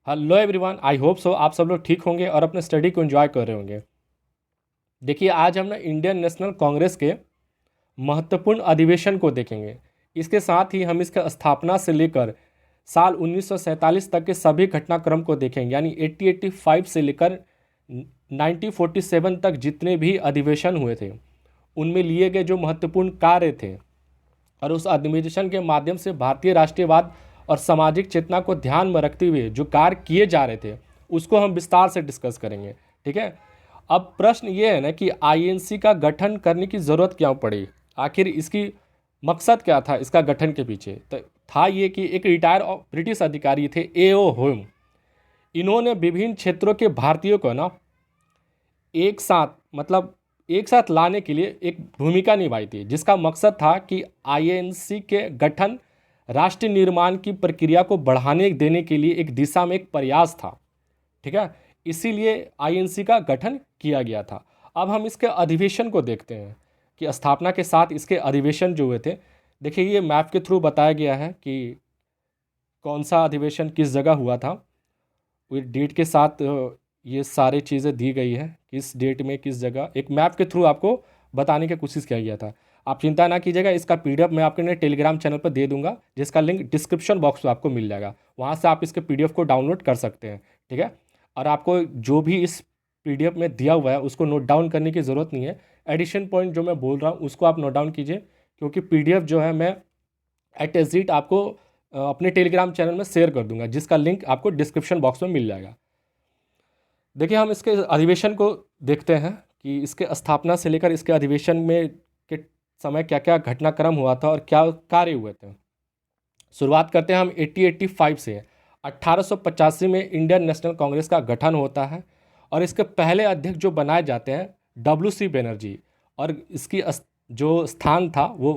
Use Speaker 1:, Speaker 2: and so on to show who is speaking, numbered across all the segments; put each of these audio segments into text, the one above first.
Speaker 1: Hello everyone, I hope so आप सब लोग ठीक होंगे और अपने स्टडी को एंजॉय कर रहे होंगे। देखिए, आज हम ना इंडियन नेशनल कांग्रेस के महत्वपूर्ण अधिवेशन को देखेंगे। इसके साथ ही हम इसका स्थापना से लेकर साल 1947 तक के सभी घटनाक्रम को देखेंगे, यानी 1885 से लेकर 1947 तक जितने भी अधिवेशन हुए थे उनमें लिए गए जो महत्वपूर्ण कार्य थे और उस अधिवेशन के माध्यम से भारतीय राष्ट्रीयवाद और सामाजिक चेतना को ध्यान में रखते हुए जो कार्य किए जा रहे थे उसको हम विस्तार से डिस्कस करेंगे। ठीक है। अब प्रश्न ये है ना कि आईएनसी का गठन करने की ज़रूरत क्यों पड़ी, आखिर इसकी मकसद क्या था इसका गठन के पीछे। तो था ये कि एक रिटायर ब्रिटिश अधिकारी थे एओ होम। इन्होंने विभिन्न क्षेत्रों के भारतीयों को ना एक साथ एक साथ लाने के लिए एक भूमिका निभाई थी, जिसका मकसद था कि आईएनसी के गठन राष्ट्र निर्माण की प्रक्रिया को बढ़ाने देने के लिए एक दिशा में एक प्रयास था। ठीक है। इसीलिए आईएनसी का गठन किया गया था। अब हम इसके अधिवेशन को देखते हैं कि स्थापना के साथ इसके अधिवेशन जो हुए थे। देखिए, ये मैप के थ्रू बताया गया है कि कौन सा अधिवेशन किस जगह हुआ था। डेट के साथ ये सारी चीज़ें दी गई है, किस डेट में किस जगह, एक मैप के थ्रू आपको बताने की कोशिश किया गया था। आप चिंता ना कीजिएगा, इसका पीडीएफ मैं आपके लिए टेलीग्राम चैनल पर दे दूंगा, जिसका लिंक डिस्क्रिप्शन बॉक्स में आपको मिल जाएगा। वहाँ से आप इसके पीडीएफ को डाउनलोड कर सकते हैं। ठीक है। और आपको जो भी इस पीडीएफ में दिया हुआ है उसको नोट डाउन करने की ज़रूरत नहीं है। एडिशन पॉइंट जो मैं बोल रहा हूँ उसको आप नोट डाउन कीजिए, क्योंकि पीडीएफ जो है मैं एट एज इट आपको अपने टेलीग्राम चैनल में शेयर कर दूंगा, जिसका लिंक आपको डिस्क्रिप्शन बॉक्स में मिल जाएगा। देखिए, हम इसके अधिवेशन को देखते हैं कि इसके स्थापना से लेकर इसके अधिवेशन में के समय क्या क्या घटनाक्रम हुआ था और क्या कार्य हुए थे। शुरुआत करते हैं हम 1885 से। 1885 में इंडियन नेशनल कांग्रेस का गठन होता है और इसके पहले अध्यक्ष जो बनाए जाते हैं डब्ल्यू सी बनर्जी, और इसकी जो स्थान था वो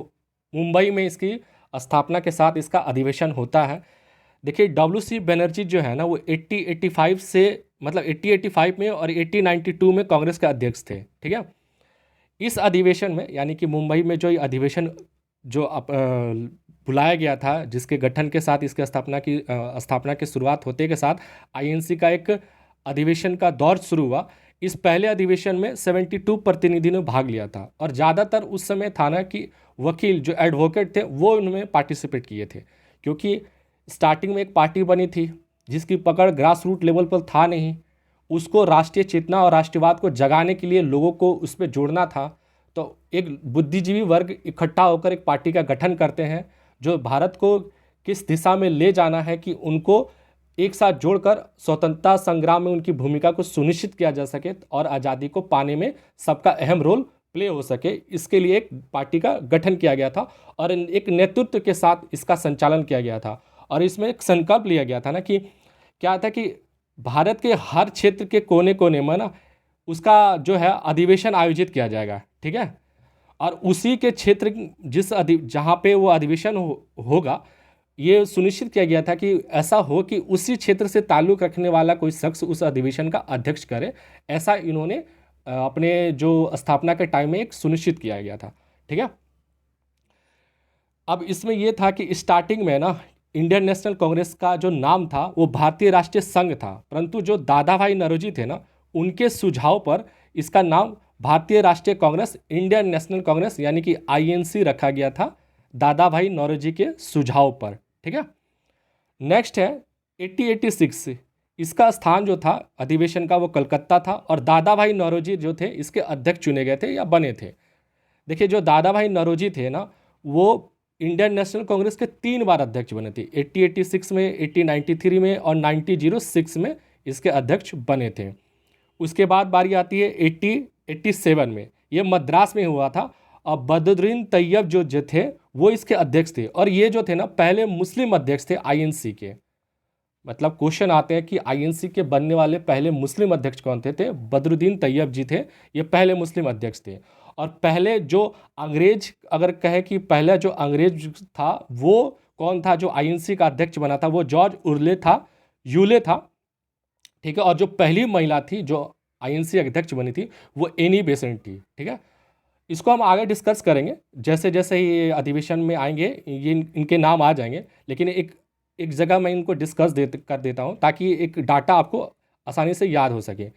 Speaker 1: मुंबई में इसकी स्थापना के साथ इसका अधिवेशन होता है। देखिए, डब्ल्यू सी बनर्जी जो है ना वो 1885 से 1885 में और 1892 में कांग्रेस के अध्यक्ष थे। ठीक है। इस अधिवेशन में, यानी कि मुंबई में जो ये अधिवेशन जो बुलाया गया था, जिसके गठन के साथ इसके स्थापना की शुरुआत होते के साथ आईएनसी का एक अधिवेशन का दौर शुरू हुआ। इस पहले अधिवेशन में 72 प्रतिनिधि ने भाग लिया था और ज़्यादातर उस समय था ना कि वकील जो एडवोकेट थे वो उनमें पार्टिसिपेट किए थे, क्योंकि स्टार्टिंग में एक पार्टी बनी थी जिसकी पकड़ ग्रास रूट लेवल पर था नहीं। उसको राष्ट्रीय चेतना और राष्ट्रवाद को जगाने के लिए लोगों को उस पर जोड़ना था। तो एक बुद्धिजीवी वर्ग इकट्ठा होकर एक पार्टी का गठन करते हैं जो भारत को किस दिशा में ले जाना है कि उनको एक साथ जोड़कर स्वतंत्रता संग्राम में उनकी भूमिका को सुनिश्चित किया जा सके और आज़ादी को पाने में सबका अहम रोल प्ले हो सके। इसके लिए एक पार्टी का गठन किया गया था और एक नेतृत्व के साथ इसका संचालन किया गया था। और इसमें एक संकल्प लिया गया था ना कि क्या था कि भारत के हर क्षेत्र के कोने कोने में ना उसका जो है अधिवेशन आयोजित किया जाएगा। ठीक है। और उसी के क्षेत्र जहाँ पे वो अधिवेशन होगा, ये सुनिश्चित किया गया था कि ऐसा हो कि उसी क्षेत्र से ताल्लुक़ रखने वाला कोई शख्स उस अधिवेशन का अध्यक्ष करे। ऐसा इन्होंने अपने जो स्थापना के टाइम में एक सुनिश्चित किया गया था। ठीक है। अब इसमें यह था कि स्टार्टिंग में ना इंडियन नेशनल कांग्रेस का जो नाम था वो भारतीय राष्ट्रीय संघ था, परंतु जो दादा भाई नौरोजी थे ना उनके सुझाव पर इसका नाम भारतीय राष्ट्रीय कांग्रेस इंडियन नेशनल कांग्रेस यानी कि आईएनसी रखा गया था, दादा भाई नौरोजी के सुझाव पर। ठीक है। नेक्स्ट है 1886। इसका स्थान जो था अधिवेशन का वो कलकत्ता था और दादा भाई नौरोजी जो थे इसके अध्यक्ष चुने गए थे या बने थे। देखिए, जो दादा भाई नौरोजी थे ना वो इंडियन नेशनल कांग्रेस के 3 बार अध्यक्ष बने थे, 1886 में, 1893 में और 1906 में इसके अध्यक्ष बने थे। उसके बाद बारी आती है 1887 में, ये मद्रास में हुआ था और बदरुद्दीन तैयब जो थे वो इसके अध्यक्ष थे और ये जो थे ना पहले मुस्लिम अध्यक्ष थे आईएनसी के। मतलब क्वेश्चन आते हैं कि आईएनसी के बनने वाले पहले मुस्लिम अध्यक्ष कौन थे? बदरुद्दीन तैयब जी थे, ये पहले मुस्लिम अध्यक्ष थे। और पहले जो अंग्रेज, अगर कहे कि पहला जो अंग्रेज था वो कौन था जो आईएनसी का अध्यक्ष बना था, वो जॉर्ज यूले था। ठीक है। और जो पहली महिला थी जो आईएनसी अध्यक्ष बनी थी वो एनी बेसेंट थी। ठीक है। इसको हम आगे डिस्कस करेंगे, जैसे जैसे ये अधिवेशन में आएंगे ये इनके नाम आ जाएंगे। लेकिन एक जगह मैं इनको डिस्कस कर देता हूँ ताकि एक डाटा आपको आसानी से याद हो सके।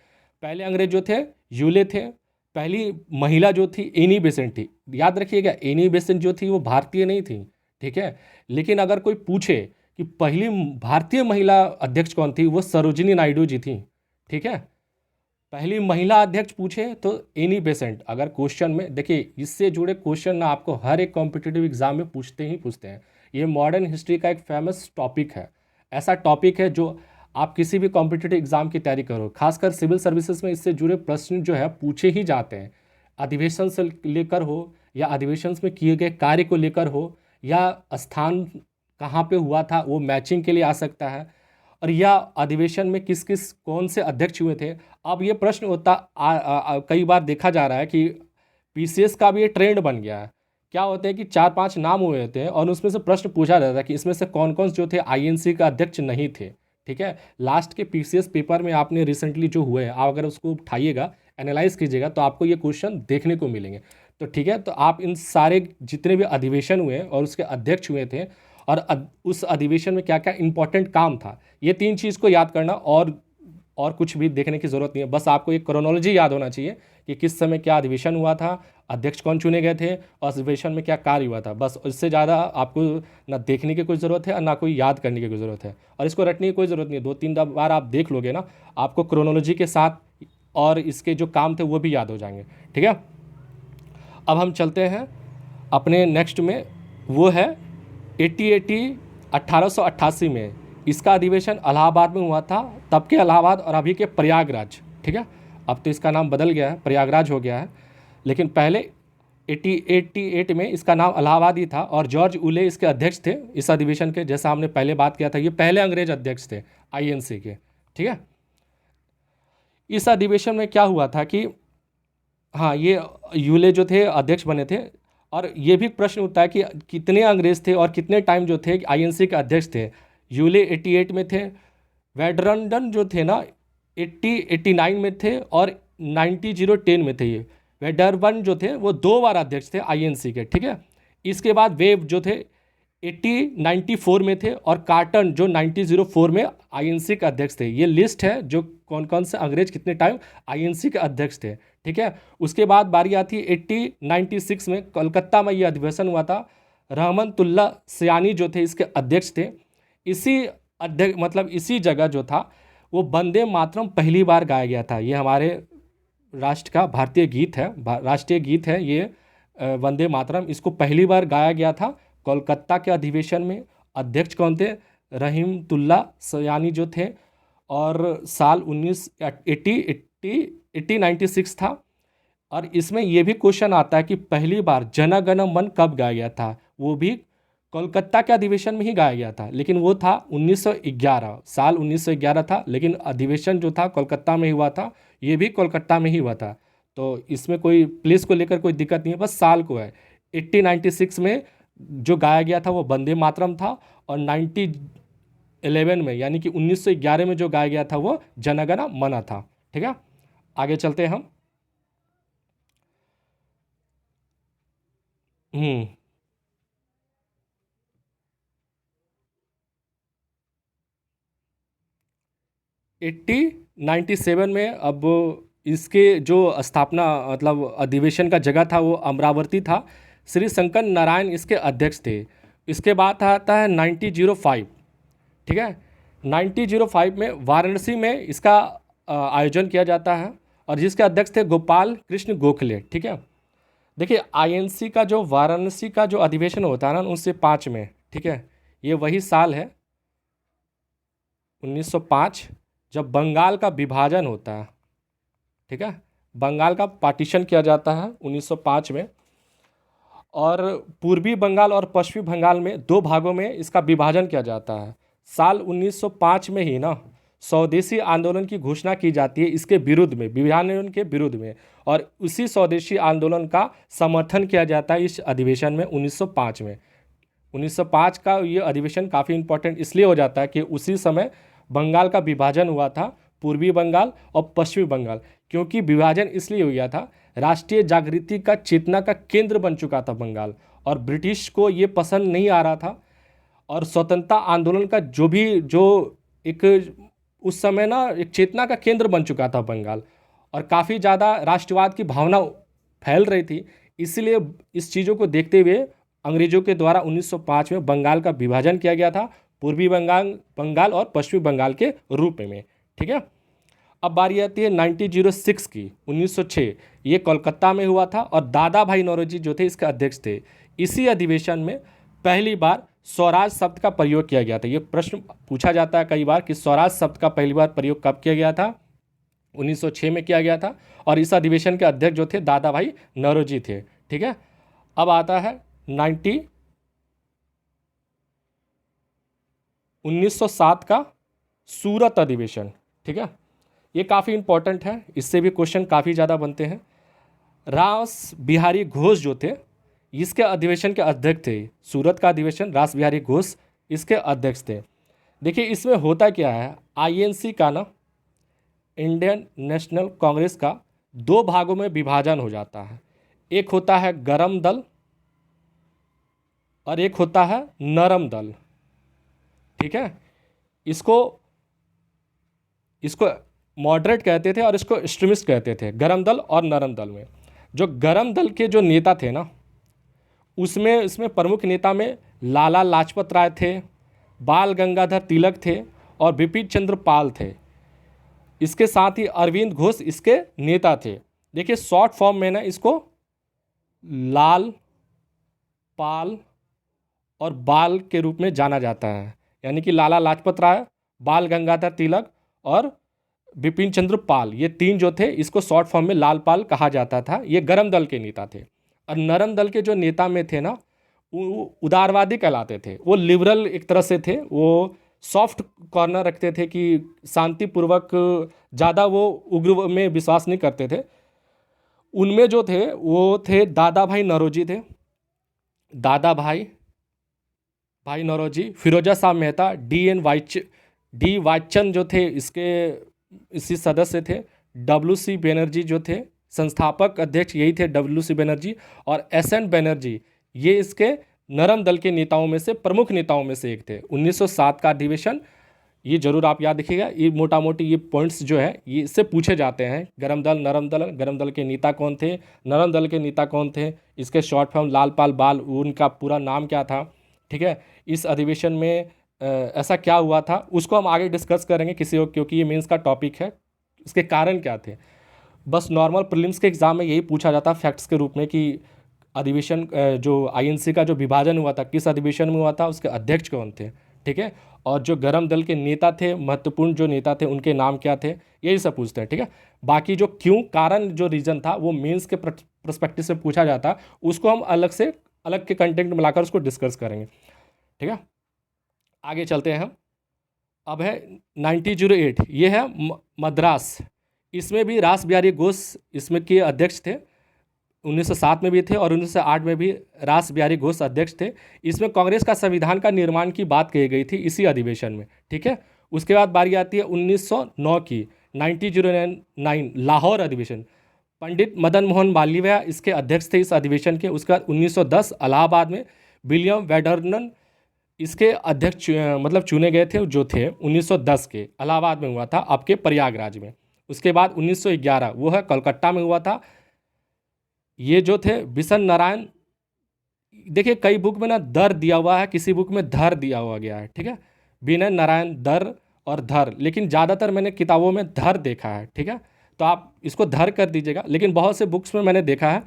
Speaker 1: पहले अंग्रेज जो थे यूले थे। पहली महिला जो थी एनी बेसेंट थी। याद रखिएगा एनी बेसेंट जो थी वो भारतीय नहीं थी, ठीक है। लेकिन अगर कोई पूछे कि पहली भारतीय महिला अध्यक्ष कौन थी, वो सरोजिनी नायडू जी थी, ठीक है। पहली महिला अध्यक्ष पूछे तो एनी बेसेंट। अगर क्वेश्चन में देखिए, इससे जुड़े क्वेश्चन ना आपको हर एक कॉम्पिटिटिव एग्जाम में पूछते ही पूछते हैं। ये मॉडर्न हिस्ट्री का एक फेमस टॉपिक है, ऐसा टॉपिक है जो आप किसी भी कॉम्पिटिटिव एग्जाम की तैयारी करो, खासकर सिविल सर्विसेज में इससे जुड़े प्रश्न जो है पूछे ही जाते हैं। अधिवेशन से लेकर हो या अधिवेशन में किए गए कार्य को लेकर हो या स्थान कहाँ पे हुआ था वो मैचिंग के लिए आ सकता है, और यह अधिवेशन में किस किस कौन से अध्यक्ष हुए थे। अब ये प्रश्न होता कई बार देखा जा रहा है कि पीसीएस का भी ये ट्रेंड बन गया है। क्या होता है कि 4-5 नाम हुए होते हैं और उसमें से प्रश्न पूछा जाता है कि इसमें से कौन कौन जो थे आईएनसी का अध्यक्ष नहीं थे, ठीक है। लास्ट के पीसीएस पेपर में आपने रिसेंटली जो हुए हैं, आप अगर उसको उठाइएगा एनालाइज कीजिएगा तो आपको ये क्वेश्चन देखने को मिलेंगे। तो ठीक है, तो आप इन सारे जितने भी अधिवेशन हुए और उसके अध्यक्ष हुए थे और उस अधिवेशन में क्या क्या इंपॉर्टेंट काम था, ये 3 चीज़ को याद करना, और कुछ भी देखने की ज़रूरत नहीं है। बस आपको एक क्रोनोलॉजी याद होना चाहिए कि किस समय क्या अधिवेशन हुआ था, अध्यक्ष कौन चुने गए थे और अधिवेशन में क्या कार्य हुआ था। बस इससे ज़्यादा आपको ना देखने की कोई ज़रूरत है और ना कोई याद करने की कोई ज़रूरत है, और इसको रटने की कोई ज़रूरत नहीं है। 2-3 बार आप देख लोगे ना, आपको क्रोनोलॉजी के साथ और इसके जो काम थे वो भी याद हो जाएंगे, ठीक है। अब हम चलते हैं अपने नेक्स्ट में, वो है 1888 में इसका अधिवेशन इलाहाबाद में हुआ था। तब के इलाहाबाद और अभी के प्रयागराज, ठीक है। अब तो इसका नाम बदल गया है, प्रयागराज हो गया है, लेकिन पहले 1888 में इसका नाम इलाहाबाद ही था और जॉर्ज उले इसके अध्यक्ष थे इस अधिवेशन के। जैसा हमने पहले बात किया था, ये पहले अंग्रेज अध्यक्ष थे आईएनसी के, ठीक है। इस अधिवेशन में क्या हुआ था कि हाँ, ये यूले जो थे अध्यक्ष बने थे, और ये भी प्रश्न उठता है कि कितने अंग्रेज थे और कितने टाइम जो थे आईएनसी के अध्यक्ष थे। यूले 88 में थे, वेडरंडन जो थे ना 89 में थे और 9010 में थे। ये वेडरबन जो थे वो 2 बार अध्यक्ष थे आईएनसी के, ठीक है। इसके बाद वेब जो थे 94 में थे और कार्टन जो 1904 में आईएनसी के अध्यक्ष थे। ये लिस्ट है जो कौन कौन से अंग्रेज कितने टाइम आईएनसी के अध्यक्ष थे, ठीक है। उसके बाद बारी आती है 1896 में कोलकाता में ये अधिवेशन हुआ था। रहमतुल्लाह सयानी जो थे इसके अध्यक्ष थे। इसी अध्यक्ष मतलब इसी जगह जो था वो वंदे मातरम पहली बार गाया गया था। ये हमारे राष्ट्र का भारतीय गीत है, राष्ट्रीय गीत है ये वंदे मातरम। इसको पहली बार गाया गया था कोलकाता के अधिवेशन में। अध्यक्ष कौन थे? रहमतुल्लाह सयानी जो थे, और साल 1896 था। और इसमें यह भी क्वेश्चन आता है कि पहली बार जन गण मन कब गाया गया था? वो भी कोलकाता के अधिवेशन में ही गाया गया था, लेकिन वो था 1911, साल 1911 था, लेकिन अधिवेशन जो था कोलकाता में ही हुआ था। ये भी कोलकाता में ही हुआ था, तो इसमें कोई प्लेस को लेकर कोई दिक्कत नहीं है, बस साल को है। 1896 में जो गाया गया था वो वंदे मातरम था, और 1911 में यानी कि 1911 में जो गाया गया था वो जन गण मन था, ठीक है। आगे चलते हैं हम। हम्म 1897 में अब इसके जो स्थापना मतलब अधिवेशन का जगह था वो अमरावती था। श्री शंकर नारायण इसके अध्यक्ष थे। इसके बाद आता है 1905, ठीक है। 1905 में वाराणसी में इसका आयोजन किया जाता है, और जिसके अध्यक्ष थे गोपाल कृष्ण गोखले, ठीक है। देखिए आईएनसी का जो वाराणसी का जो अधिवेशन होता है ना 1905 में, ठीक है, ये वही साल है 1905 जब बंगाल का विभाजन होता है, ठीक है। बंगाल का पार्टीशन किया जाता है 1905 में, और पूर्वी बंगाल और पश्चिमी बंगाल में 2 भागों में इसका विभाजन किया जाता है। साल 1905 में ही ना स्वदेशी आंदोलन की घोषणा की जाती है इसके विरुद्ध में, विभाजन के विरुद्ध में, और उसी स्वदेशी आंदोलन का समर्थन किया जाता है इस अधिवेशन में 1905 में। 1905 का ये अधिवेशन काफ़ी इंपॉर्टेंट इसलिए हो जाता है कि उसी समय बंगाल का विभाजन हुआ था, पूर्वी बंगाल और पश्चिमी बंगाल। क्योंकि विभाजन इसलिए हो गया था, राष्ट्रीय जागृति का चेतना का केंद्र बन चुका था बंगाल, और ब्रिटिश को ये पसंद नहीं आ रहा था, और स्वतंत्रता आंदोलन का जो एक उस समय ना एक चेतना का केंद्र बन चुका था बंगाल, और काफ़ी ज़्यादा राष्ट्रवाद की भावना फैल रही थी। इसलिए इस चीज़ों को देखते हुए अंग्रेज़ों के द्वारा 1905 में बंगाल का विभाजन किया गया था, पूर्वी बंगाल और पश्चिमी बंगाल के रूप में। ठीक है, अब बारी आती है 1906 की, 1906। ये कोलकाता में हुआ था और दादा भाई नौरोजी जो थे इसके अध्यक्ष थे। इसी अधिवेशन में पहली बार स्वराज शब्द का प्रयोग किया गया था। ये प्रश्न पूछा जाता है कई बार कि स्वराज शब्द का पहली बार प्रयोग कब किया गया था। 1906 में किया गया था और इस अधिवेशन के अध्यक्ष जो थे दादा भाई नौरोजी थे। ठीक है, अब आता है 1907 का सूरत अधिवेशन। ठीक है, ये काफ़ी इंपॉर्टेंट है, इससे भी क्वेश्चन काफ़ी ज़्यादा बनते हैं। रास बिहारी घोष जो थे इसके अधिवेशन के अध्यक्ष थे। सूरत का अधिवेशन रास बिहारी घोष इसके अध्यक्ष थे। देखिए इसमें होता क्या है, आईएनसी का ना, इंडियन नेशनल कांग्रेस का दो भागों में विभाजन हो जाता है। एक होता है गरम दल और एक होता है नरम दल। ठीक है, इसको मॉडरेट कहते थे और इसको एक्सट्रीमिस्ट कहते थे, गरम दल और नरम दल में। जो गरम दल के जो नेता थे ना, इसमें प्रमुख नेता में लाला लाजपत राय थे, बाल गंगाधर तिलक थे और बिपिन चंद्र पाल थे। इसके साथ ही अरविंद घोष इसके नेता थे। देखिए शॉर्ट फॉर्म में ना इसको लाल, पाल और बाल के रूप में जाना जाता है, यानी कि लाला लाजपत राय, बाल गंगाधर तिलक और बिपिन चंद्र पाल, ये तीन जो थे इसको शॉर्ट फॉर्म में लाल पाल कहा जाता था। ये गरम दल के नेता थे। और नरम दल के जो नेता में थे ना, वो उदारवादी कहलाते थे। वो लिबरल एक तरह से थे, वो सॉफ्ट कॉर्नर रखते थे कि शांतिपूर्वक, ज़्यादा वो उग्र में विश्वास नहीं करते थे। उनमें जो थे वो थे दादा भाई नौरोजी थे, दादा भाई नौरोजी, फिरोजा शाह मेहता, डी वाईचंद जो थे इसी सदस्य थे, WC बनर्जी जो थे संस्थापक अध्यक्ष, यही थे WC बनर्जी, और SN बनर्जी, ये इसके नरम दल के नेताओं में से, प्रमुख नेताओं में से एक थे। 1907 का अधिवेशन, ये जरूर आप याद रखिएगा। ये मोटा मोटी ये पॉइंट्स जो है ये इससे पूछे जाते हैं। गरम दल, नरम दल, गरम दल के नेता कौन थे, नरम दल के नेता कौन थे, इसके शॉर्ट फॉर्म लाल पाल बाल, उनका पूरा नाम क्या था। ठीक है, इस अधिवेशन में ऐसा क्या हुआ था उसको हम आगे डिस्कस करेंगे किसी को, क्योंकि ये मेंस का टॉपिक है। इसके कारण क्या थे, बस नॉर्मल प्रीलिम्स के एग्ज़ाम में यही पूछा जाता फैक्ट्स के रूप में कि अधिवेशन जो आईएनसी का जो विभाजन हुआ था किस अधिवेशन में हुआ था, उसके अध्यक्ष कौन थे। ठीक है, और जो गरम दल के नेता थे, महत्वपूर्ण जो नेता थे, उनके नाम क्या थे, यही सब पूछते हैं। ठीक है, बाकी जो क्यों, कारण, जो रीज़न था वो मेंस के पर्सपेक्टिव से पूछा जाता, उसको हम अलग के कंटेंट में लाकर उसको डिस्कस करेंगे। ठीक है, आगे चलते हैं हम। अब है 1908, ये है मद्रास। इसमें भी रास बिहारी घोष इसमें के अध्यक्ष थे। 1907 में भी थे और 1908 में भी रास बिहारी घोष अध्यक्ष थे। इसमें कांग्रेस का संविधान का निर्माण की बात कही गई थी इसी अधिवेशन में। ठीक है, उसके बाद बारी आती है 1909 की, 1909 लाहौर अधिवेशन। पंडित मदन मोहन मालवीय इसके अध्यक्ष थे इस अधिवेशन के। उसके बाद 1910 इलाहाबाद में विलियम वेडरनन इसके अध्यक्ष मतलब चुने गए थे, जो थे 1910 के इलाहाबाद में हुआ था, आपके प्रयागराज में। उसके बाद 1911 वो है कोलकाता में हुआ था। ये जो थे बिशन नारायण, देखिए कई बुक में ना दर दिया हुआ है, किसी बुक में धर दिया हुआ गया है। ठीक है, बिशन नारायण दर और धर, लेकिन ज़्यादातर मैंने किताबों में धर देखा है। ठीक है, तो आप इसको धर कर दीजिएगा, लेकिन बहुत से बुक्स में मैंने देखा है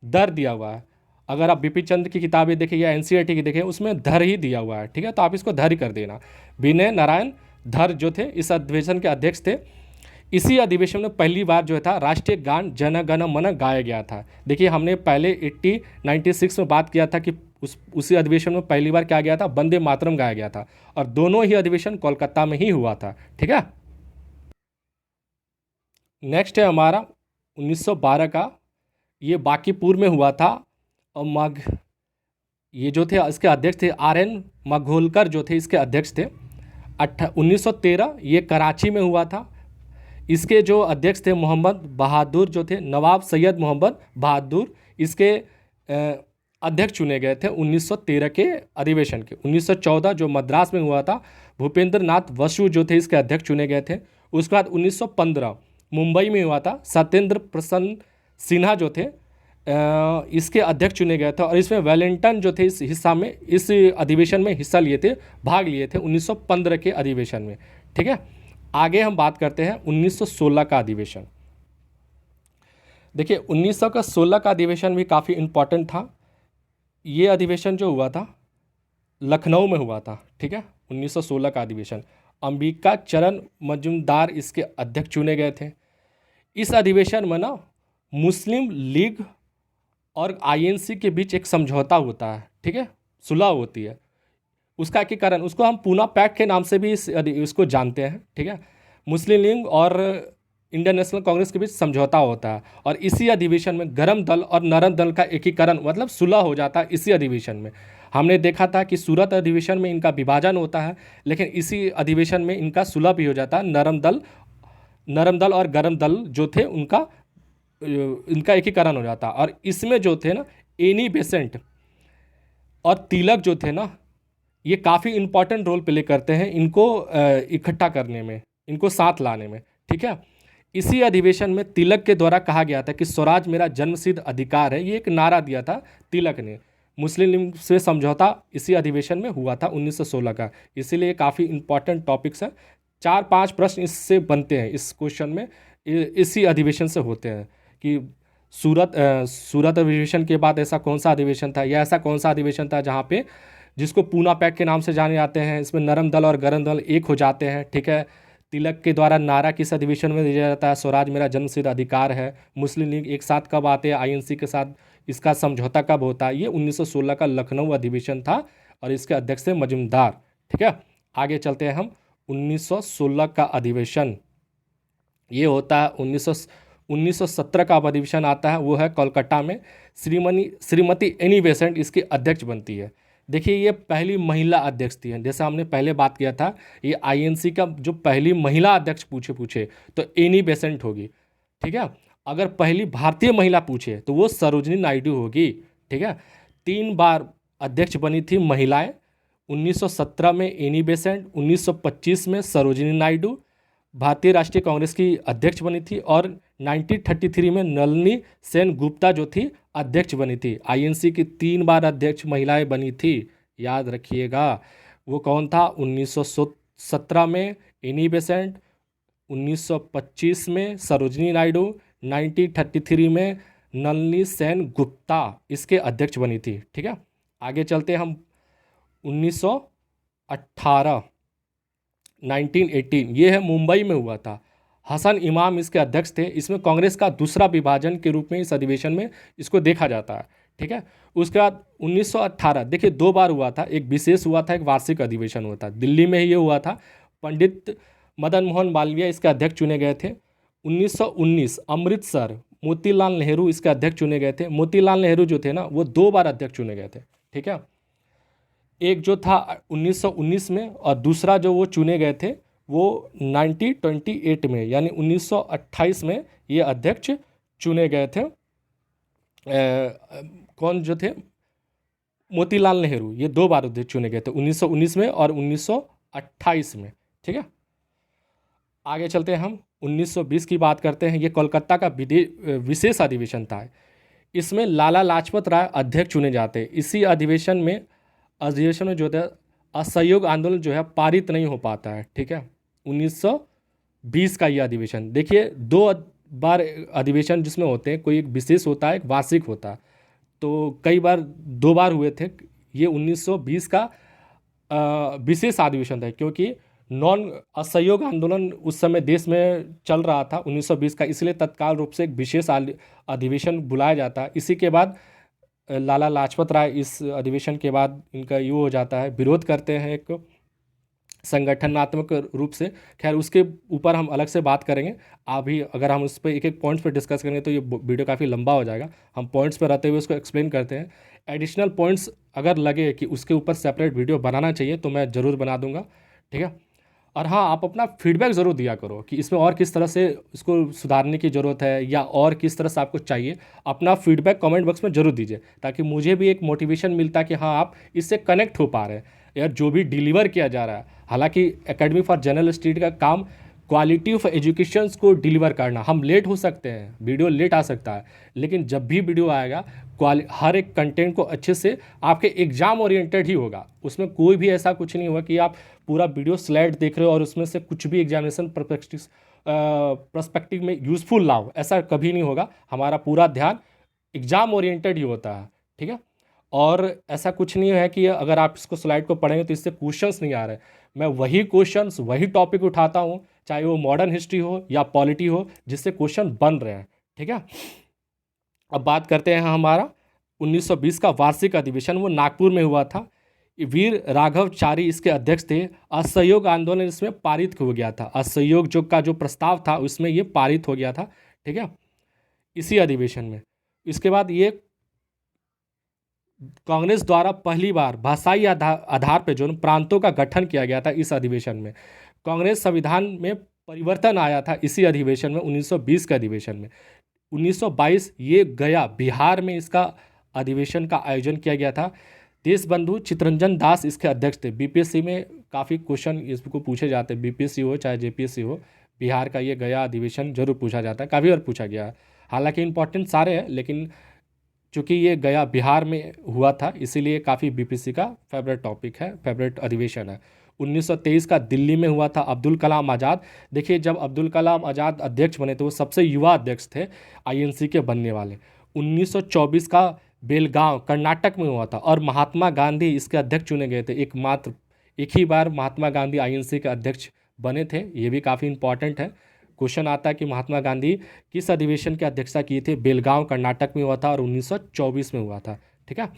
Speaker 1: दर दिया हुआ है। अगर आप बिपिन चंद्र की किताबें देखें या NCERT की देखें, उसमें धर ही दिया हुआ है। ठीक है, तो आप इसको धर ही कर देना। विनय नारायण धर जो थे इस अधिवेशन के अध्यक्ष थे। इसी अधिवेशन में पहली बार जो था राष्ट्रीय गान जन गण मन गाया गया था। देखिए हमने पहले 96 में बात किया था कि उसी अधिवेशन में पहली बार क्या गया था, वंदे मातरम गाया गया था, और दोनों ही अधिवेशन कोलकाता में ही हुआ था। ठीक है, नेक्स्ट है हमारा 1912 का, ये बांकीपुर में हुआ था। और ये जो थे इसके अध्यक्ष थे RN मघोलकर जो थे इसके अध्यक्ष थे। 1913 ये कराची में हुआ था। इसके जो अध्यक्ष थे मोहम्मद बहादुर जो थे, नवाब सैयद मोहम्मद बहादुर, इसके अध्यक्ष चुने गए थे 1913 के अधिवेशन के। 1914 जो मद्रास में हुआ था, भूपेंद्र नाथ बसु जो थे इसके अध्यक्ष चुने गए थे। उसके बाद 1915 मुंबई में हुआ था, सत्येंद्र प्रसन्न सिन्हा जो थे इसके अध्यक्ष चुने गए थे। और इसमें वेलिंगटन जो थे इस अधिवेशन में हिस्सा लिए थे, भाग लिए थे 1915 के अधिवेशन में। ठीक है, आगे हम बात करते हैं 1916 का अधिवेशन। देखिए 1916 का अधिवेशन भी काफ़ी इम्पॉर्टेंट था। ये अधिवेशन जो हुआ था लखनऊ में हुआ था। ठीक है, 1916 का अधिवेशन, अंबिका चरण मजूमदार इसके अध्यक्ष चुने गए थे। इस अधिवेशन में ना मुस्लिम लीग और आईएनसी के बीच एक समझौता होता है। ठीक है, सुलह होती है। उसका एकीकरण, उसको हम पूना पैक्ट के नाम से भी इसको जानते हैं। ठीक है, मुस्लिम लीग और इंडियन नेशनल कांग्रेस के बीच समझौता होता है और इसी अधिवेशन में गरम दल और नरम दल का एकीकरण मतलब सुलह हो जाता है। इसी अधिवेशन में हमने देखा था कि सूरत अधिवेशन में इनका विभाजन होता है, लेकिन इसी अधिवेशन में इनका सुलह भी हो जाता है। नरम दल और गरम दल जो थे इनका एकीकरण हो जाता है। और इसमें जो थे ना एनी बेसेंट और तिलक जो थे ना, ये काफ़ी इंपॉर्टेंट रोल प्ले करते हैं इनको इकट्ठा करने में, इनको साथ लाने में। ठीक है, इसी अधिवेशन में तिलक के द्वारा कहा गया था कि स्वराज मेरा जन्मसिद्ध अधिकार है। ये एक नारा दिया था तिलक ने। मुस्लिम लीग से समझौता इसी अधिवेशन में हुआ था 1916 का। इसीलिए काफ़ी इंपॉर्टेंट टॉपिक्स है। 4-5 प्रश्न इससे बनते हैं इस क्वेश्चन में, इसी अधिवेशन से होते हैं कि सूरत अधिवेशन के बाद ऐसा कौन सा अधिवेशन था, या ऐसा कौन सा अधिवेशन था जहाँ पे जिसको पूना पैक्ट के नाम से जाने जाते हैं, इसमें नरम दल और गरम दल एक हो जाते हैं। ठीक है, तिलक के द्वारा नारा किस अधिवेशन में दिया जाता है, स्वराज मेरा जन्मसिद्ध अधिकार है। मुस्लिम लीग एक साथ कब आते हैं आईएनसी के साथ, इसका समझौता कब होता है, ये 1916 का लखनऊ अधिवेशन था और इसके अध्यक्ष थे मजूमदार। ठीक है, आगे चलते हैं हम। 1916 का अधिवेशन ये होता है 1917 का अधिवेशन आता है, वो है कोलकाता में। श्रीमती एनी बेसेंट इसकी अध्यक्ष बनती है। देखिए ये पहली महिला अध्यक्ष थी। जैसे हमने पहले बात किया था, ये आईएनसी का जो पहली महिला अध्यक्ष पूछे तो एनी बेसेंट होगी। ठीक है, अगर पहली भारतीय महिला पूछे तो वो सरोजनी नायडू होगी। ठीक है, 3 बार अध्यक्ष बनी थी महिलाएं। 1917 में एनी बेसेंट, 1925 में सरोजनी नायडू भारतीय राष्ट्रीय कांग्रेस की अध्यक्ष बनी थी, और 1933 में नलिनी सेन गुप्ता जो थी अध्यक्ष बनी थी। आईएनसी की 3 बार अध्यक्ष महिलाएं बनी थी, याद रखिएगा। वो कौन था? 1917 में एनी बेसेंट, 1925 में सरोजनी नायडू, 1933 में नलिनी सेन गुप्ता इसके अध्यक्ष बनी थी। ठीक है, आगे चलते हम 1918 1918 ये है मुंबई में हुआ था। हसन इमाम इसके अध्यक्ष थे। इसमें कांग्रेस का दूसरा विभाजन के रूप में इस अधिवेशन में इसको देखा जाता है। ठीक है, उसके बाद 1918 देखिए 2 बार हुआ था, एक विशेष हुआ था, एक वार्षिक अधिवेशन हुआ था। दिल्ली में ही ये हुआ था। पंडित मदन मोहन मालवीय इसके अध्यक्ष चुने गए थे। 1919 अमृतसर मोतीलाल नेहरू इसके अध्यक्ष चुने गए थे। मोतीलाल नेहरू जो थे ना वो 2 बार अध्यक्ष चुने गए थे। ठीक है, एक जो था 1919 में और दूसरा जो वो चुने गए थे वो 1928 में यानी 1928 में ये अध्यक्ष चुने गए थे। कौन जो थे? मोतीलाल नेहरू। ये 2 बार अध्यक्ष चुने गए थे, 1919 में और 1928 में। ठीक है, आगे चलते हैं हम 1920 की बात करते हैं। ये कोलकाता का विशेष अधिवेशन था। इसमें लाला लाजपत राय अध्यक्ष चुने जाते हैं। इसी अधिवेशन में जो है असहयोग आंदोलन जो है पारित नहीं हो पाता है। ठीक है, 1920 का यह अधिवेशन देखिए 2 बार अधिवेशन जिसमें होते हैं, कोई एक विशेष होता है, एक वार्षिक होता है। तो कई बार 2 बार हुए थे। ये 1920 का विशेष अधिवेशन था क्योंकि नॉन असहयोग आंदोलन उस समय देश में चल रहा था 1920 का, इसलिए तत्काल रूप से एक विशेष अधिवेशन बुलाया जाता है। इसी के बाद लाला लाजपत राय इस अधिवेशन के बाद इनका ये हो जाता है, विरोध करते हैं एक संगठनात्मक रूप से। खैर उसके ऊपर हम अलग से बात करेंगे। अभी अगर हम उस पर एक एक पॉइंट्स पर डिस्कस करेंगे तो ये वीडियो काफ़ी लंबा हो जाएगा। हम पॉइंट्स पर रहते हुए उसको एक्सप्लेन करते हैं। एडिशनल पॉइंट्स अगर लगे कि उसके ऊपर सेपरेट वीडियो बनाना चाहिए तो मैं ज़रूर बना दूंगा। ठीक है, और हाँ, आप अपना फीडबैक ज़रूर दिया करो कि इसमें और किस तरह से इसको सुधारने की ज़रूरत है या और किस तरह से आपको चाहिए। अपना फीडबैक कमेंट बॉक्स में ज़रूर दीजिए, ताकि मुझे भी एक मोटिवेशन मिलता कि हाँ, आप इससे कनेक्ट हो पा रहे हैं या जो भी डिलीवर किया जा रहा है। हालांकि एकेडमी फॉर जनरल स्टडी का काम क्वालिटी ऑफ एजुकेशंस को डिलीवर करना। हम लेट हो सकते हैं, वीडियो लेट आ सकता है, लेकिन जब भी वीडियो आएगा हर एक कंटेंट को अच्छे से आपके एग्ज़ाम ओरिएंटेड ही होगा। उसमें कोई भी ऐसा कुछ नहीं होगा कि आप पूरा वीडियो स्लाइड देख रहे हो और उसमें से कुछ भी एग्जामिनेशन पर्सपेक्टिव में यूज़फुल ना हो, ऐसा कभी नहीं होगा। हमारा पूरा ध्यान एग्ज़ाम ओरिएंटेड ही होता है, ठीक है। और ऐसा कुछ नहीं है कि अगर आप इसको स्लाइड को पढ़ेंगे तो इससे क्वेश्चंस नहीं आ रहे। मैं वही क्वेश्चंस, वही टॉपिक उठाता हूँ, चाहे वो मॉडर्न हिस्ट्री हो या पॉलिटी हो, जिससे क्वेश्चन बन रहे हैं, ठीक है। अब बात करते हैं हमारा 1920 का वार्षिक अधिवेशन, वो नागपुर में हुआ था। वीर राघवचारी इसके अध्यक्ष थे। असहयोग आंदोलन इसमें पारित हो गया था। असहयोग जो प्रस्ताव था उसमें ये पारित हो गया था, ठीक है, इसी अधिवेशन में। इसके बाद ये कांग्रेस द्वारा पहली बार भाषाई आधार पर जो प्रांतों का गठन किया गया था इस अधिवेशन में। कांग्रेस संविधान में परिवर्तन आया था इसी अधिवेशन में, 1920 के अधिवेशन में। 1922 ये गया बिहार में इसका अधिवेशन का आयोजन किया गया था। देशबंधु चित्तरंजन दास इसके अध्यक्ष थे। बीपीएससी में काफ़ी क्वेश्चन इसको पूछे जाते हैं, बीपीएससी हो चाहे जेपीएससी हो, बिहार का ये गया अधिवेशन जरूर पूछा जाता है, काफ़ी बार पूछा गया है। हालांकि इंपॉर्टेंट सारे हैं, लेकिन चूँकि ये गया बिहार में हुआ था इसीलिए काफ़ी बीपीएससी का फेवरेट टॉपिक है, फेवरेट अधिवेशन है। 1923 का दिल्ली में हुआ था। अब्दुल कलाम आज़ाद, देखिए जब अब्दुल कलाम आज़ाद अध्यक्ष बने थे वो सबसे युवा अध्यक्ष थे आईएनसी के बनने वाले। 1924 का बेलगांव कर्नाटक में हुआ था और महात्मा गांधी इसके अध्यक्ष चुने गए थे। एकमात्र एक ही बार महात्मा गांधी आईएनसी के अध्यक्ष बने थे, ये भी काफ़ी इंपॉर्टेंट है। क्वेश्चन आता है कि महात्मा गांधी किस अधिवेशन की अध्यक्षता किए थे। बेलगांव कर्नाटक में हुआ था और 1924 में हुआ था, ठीक है।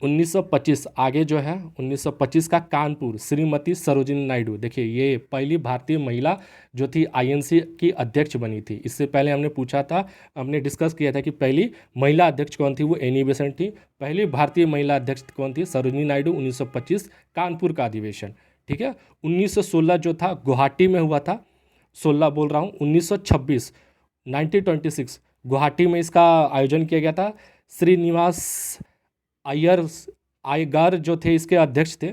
Speaker 1: 1925 आगे जो है 1925 का कानपुर, श्रीमती सरोजिनी नायडू, देखिए ये पहली भारतीय महिला जो थी आईएनसी की अध्यक्ष बनी थी। इससे पहले हमने पूछा था, हमने डिस्कस किया था कि पहली महिला अध्यक्ष कौन थी, वो एनी बेसेंट थी। पहली भारतीय महिला अध्यक्ष कौन थी, सरोजिनी नायडू। 1925 कानपुर का अधिवेशन, ठीक है। 1916 जो था गुवाहाटी में हुआ था, 16 बोल रहा हूँ। 1926 1926 गुवाहाटी में इसका आयोजन किया गया था। श्रीनिवास आयगर जो थे इसके अध्यक्ष थे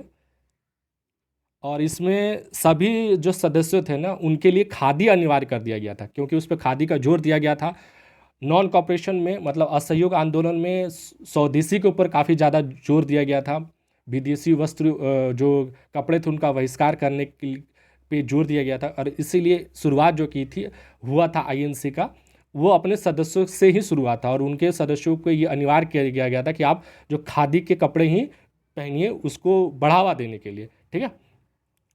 Speaker 1: और इसमें सभी जो सदस्य थे ना उनके लिए खादी अनिवार्य कर दिया गया था, क्योंकि उस पर खादी का जोर दिया गया था। नॉन कॉपरेशन में मतलब असहयोग आंदोलन में स्वदेशी के ऊपर काफ़ी ज़्यादा जोर दिया गया था। विदेशी वस्त्र जो कपड़े थे उनका बहिष्कार करने के पे जोर दिया गया था और इसीलिए शुरुआत जो की थी हुआ था आईएनसी का, वो अपने सदस्यों से ही शुरुआत था और उनके सदस्यों को ये अनिवार्य किया गया था कि आप जो खादी के कपड़े ही पहनिए, उसको बढ़ावा देने के लिए, ठीक है।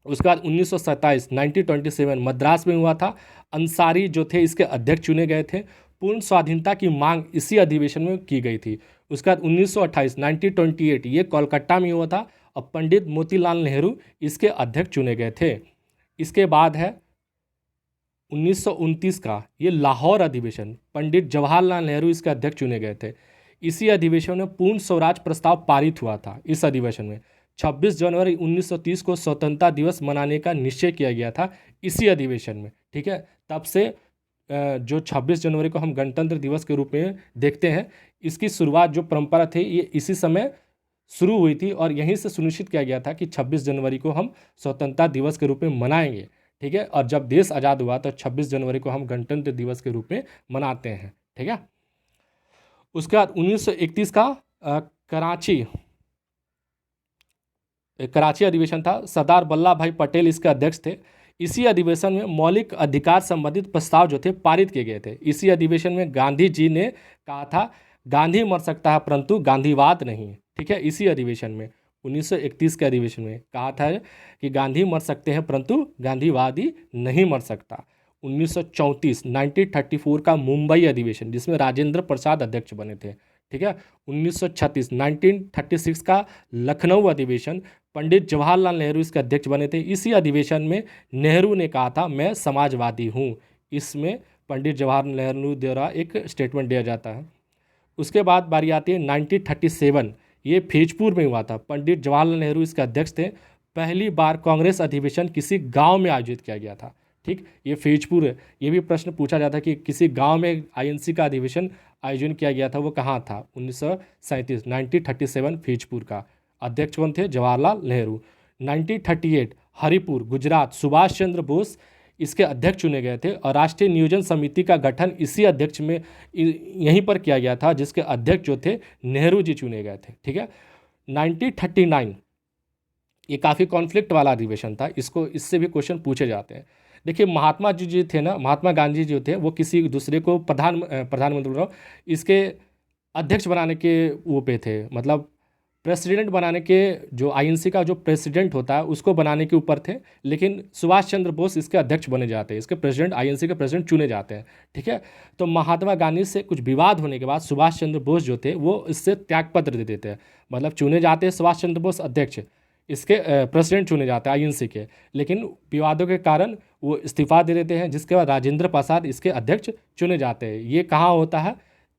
Speaker 1: उसके बाद 1927 1927 मद्रास में हुआ था। अंसारी जो थे इसके अध्यक्ष चुने गए थे। पूर्ण स्वाधीनता की मांग इसी अधिवेशन में की गई थी। उसके बाद 1928 1928 ये कोलकाता में हुआ था और पंडित मोतीलाल नेहरू इसके अध्यक्ष चुने गए थे। इसके बाद है 1929 का ये लाहौर अधिवेशन, पंडित जवाहरलाल नेहरू इसके अध्यक्ष चुने गए थे। इसी अधिवेशन में पूर्ण स्वराज प्रस्ताव पारित हुआ था। इस अधिवेशन में 26 जनवरी 1930 को स्वतंत्रता दिवस मनाने का निश्चय किया गया था इसी अधिवेशन में, ठीक है। तब से जो 26 जनवरी को हम गणतंत्र दिवस के रूप में देखते हैं, इसकी शुरुआत जो परंपरा थी ये इसी समय शुरू हुई थी और यहीं से सुनिश्चित किया गया था कि 26 जनवरी को हम स्वतंत्रता दिवस के रूप में मनाएंगे, ठीक है। और जब देश आज़ाद हुआ तो 26 जनवरी को हम गणतंत्र दिवस के रूप में मनाते हैं, ठीक है। उसके बाद 1931 का कराची अधिवेशन था। सरदार वल्लभ भाई पटेल इसके अध्यक्ष थे। इसी अधिवेशन में मौलिक अधिकार संबंधित प्रस्ताव जो थे पारित किए गए थे। इसी अधिवेशन में गांधी जी ने कहा था गांधी मर सकता है परंतु गांधीवाद नहीं, ठीक है। इसी अधिवेशन में 1931 के अधिवेशन में कहा था कि गांधी मर सकते हैं परंतु गांधीवादी नहीं मर सकता। 1934 1934 का मुंबई अधिवेशन जिसमें राजेंद्र प्रसाद अध्यक्ष बने थे, ठीक है। 1936 1936 का लखनऊ अधिवेशन, पंडित जवाहरलाल नेहरू इसके अध्यक्ष बने थे। इसी अधिवेशन में नेहरू ने कहा था मैं समाजवादी हूँ। इसमें पंडित जवाहरलाल नेहरू द्वारा एक स्टेटमेंट दिया जाता है। उसके बाद बारी आती है 1937, ये फैजपुर में हुआ था। पंडित जवाहरलाल नेहरू इसके अध्यक्ष थे। पहली बार कांग्रेस अधिवेशन किसी गांव में आयोजित किया गया था? ठीक, ये फैजपुर है। ये भी प्रश्न पूछा जाता है कि किसी गांव में आईएनसी का अधिवेशन आयोजन किया गया था, वो कहाँ था? 1937 1937 फैजपुर का। अध्यक्ष कौन थे? जवाहरलाल नेहरू। 1938 हरिपुर गुजरात, सुभाष चंद्र बोस इसके अध्यक्ष चुने गए थे और राष्ट्रीय नियोजन समिति का गठन इसी अध्यक्ष में यहीं पर किया गया था, जिसके अध्यक्ष जो थे नेहरू जी चुने गए थे। ठीक है। 1939 ये काफ़ी कॉन्फ्लिक्ट वाला अधिवेशन था, इससे भी क्वेश्चन पूछे जाते हैं। देखिए महात्मा जी जो थे ना, महात्मा गांधी जो थे, वो किसी दूसरे को प्रधानमंत्री बोल रहा हूँ, इसके अध्यक्ष बनाने के वो पे थे, मतलब प्रेसिडेंट बनाने के, जो आईएनसी का जो प्रेसिडेंट होता है उसको बनाने के ऊपर थे। लेकिन सुभाष चंद्र बोस इसके अध्यक्ष बने जाते हैं, इसके प्रेसिडेंट, आईएनसी के प्रेसिडेंट चुने जाते हैं। ठीक है। तो महात्मा गांधी से कुछ विवाद होने के बाद सुभाष चंद्र बोस जो थे वो इससे त्यागपत्र दे देते हैं, मतलब चुने जाते हैं सुभाष चंद्र बोस अध्यक्ष, इसके प्रेसिडेंट चुने जाते हैं आईएनसी के, लेकिन विवादों के कारण वो इस्तीफा दे देते हैं, जिसके बाद राजेंद्र प्रसाद इसके अध्यक्ष चुने जाते हैं। ये कहाँ होता है?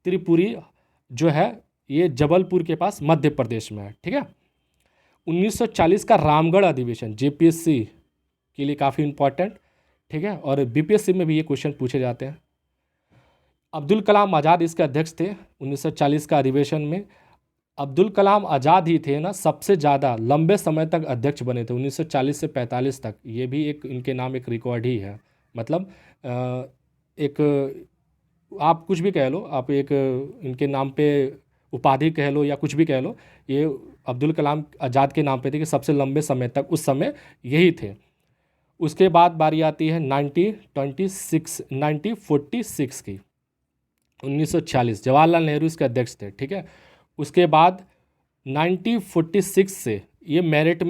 Speaker 1: त्रिपुरी जो है ये जबलपुर के पास मध्य प्रदेश में है। ठीक है। 1940 का रामगढ़ अधिवेशन जेपीएससी के लिए काफ़ी इंपॉर्टेंट। ठीक है। और बीपीएससी में भी ये क्वेश्चन पूछे जाते हैं। अब्दुल कलाम आज़ाद इसके अध्यक्ष थे 1940 का अधिवेशन में। अब्दुल कलाम आज़ाद ही थे ना सबसे ज़्यादा लंबे समय तक अध्यक्ष बने थे, 1940 से 45 तक। ये भी एक इनके नाम एक रिकॉर्ड ही है, मतलब एक आप कुछ भी कह लो, आप एक इनके नाम पे उपाधि कह लो या कुछ भी कह लो, ये अब्दुल कलाम आज़ाद के नाम पे थे कि सबसे लंबे समय तक उस समय यही थे। उसके बाद बारी आती है 1946 की, 1946 जवाहरलाल नेहरू इसके अध्यक्ष थे। ठीक है। उसके बाद 1946 से ये मेरठ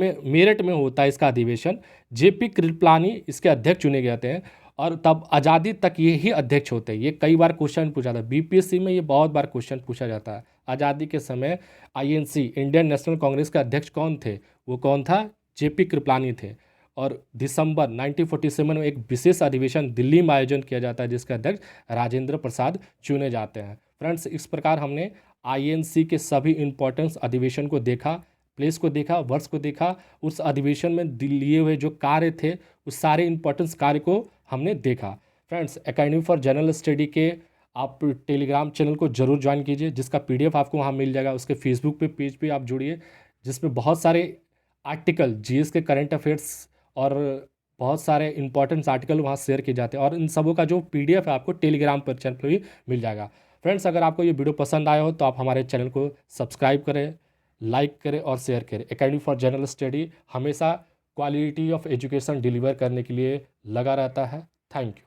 Speaker 1: में होता है इसका अधिवेशन। जेपी कृपलानी इसके अध्यक्ष चुने गए थे और तब आज़ादी तक ये ही अध्यक्ष होते हैं। ये कई बार क्वेश्चन पूछा था बीपीएससी में, ये बहुत बार क्वेश्चन पूछा जाता है। आज़ादी के समय आईएनसी इंडियन नेशनल कांग्रेस का अध्यक्ष कौन थे? वो कौन था? जेपी कृपलानी थे। और दिसंबर 1947 में एक विशेष अधिवेशन दिल्ली में आयोजन किया जाता है, जिसका अध्यक्ष राजेंद्र प्रसाद चुने जाते हैं। फ्रेंड्स, इस प्रकार हमने आईएनसी के सभी इंपॉर्टेंस अधिवेशन को देखा, प्लेस को देखा, वर्ष को देखा, उस अधिवेशन में लिए हुए जो कार्य थे उस सारे इंपॉर्टेंस कार्य को हमने देखा। Friends, academy for general study के आप टेलीग्राम चैनल को जरूर ज्वाइन कीजिए, जिसका पीडीएफ आपको वहाँ मिल जाएगा। उसके फेसबुक पेज पे आप जुड़िए, जिसमें बहुत सारे आर्टिकल जीएस के करंट अफेयर्स और बहुत सारे इंपॉर्टेंट आर्टिकल वहाँ शेयर किए जाते हैं, और इन सबों का जो पीडीएफ है आपको टेलीग्राम पर चैनल पर भी मिल जाएगा। फ्रेंड्स, अगर आपको ये वीडियो पसंद आया हो तो आप हमारे चैनल को सब्सक्राइब करें, लाइक करें और शेयर करें। एकेडमी फॉर जनरल स्टडी हमेशा क्वालिटी ऑफ एजुकेशन डिलीवर करने के लिए लगा रहता है। Thank you.